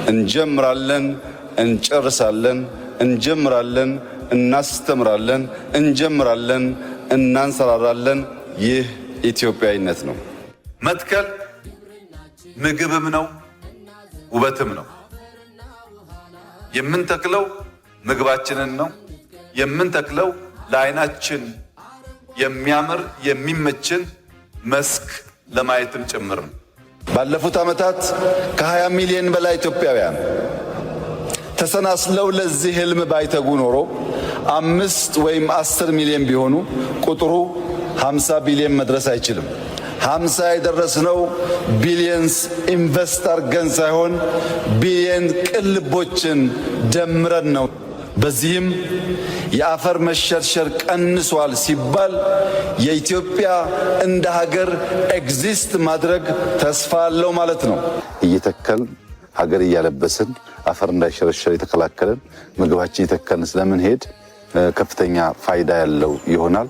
እንጀምራለን፣ እንጨርሳለን፣ እንጀምራለን፣ እናስተምራለን፣ እንጀምራለን፣ እናንሰራራለን። ይህ ኢትዮጵያዊነት ነው። መትከል ምግብም ነው፣ ውበትም ነው። የምንተክለው ምግባችንን ነው። የምንተክለው ለዓይናችን የሚያምር የሚመችን መስክ ለማየትም ጭምር ነው። ባለፉት ዓመታት ከ20 ሚሊዮን በላይ ኢትዮጵያውያን ተሰናስለው ለዚህ ህልም ባይተጉ ኖሮ 5 ወይም 10 ሚሊዮን ቢሆኑ ቁጥሩ 50 ቢሊዮን መድረስ አይችልም። 50 የደረስነው ቢሊየንስ ኢንቨስት አድርገን ሳይሆን ቢሊየን ቅልቦችን ደምረን ነው። በዚህም የአፈር መሸርሸር ቀንሷል ሲባል የኢትዮጵያ እንደ ሀገር ኤግዚስት ማድረግ ተስፋ አለው ማለት ነው። እየተከልን ሀገር እያለበስን አፈር እንዳይሸረሸር የተከላከልን ምግባችን እየተከልን ስለምንሄድ ከፍተኛ ፋይዳ ያለው ይሆናል።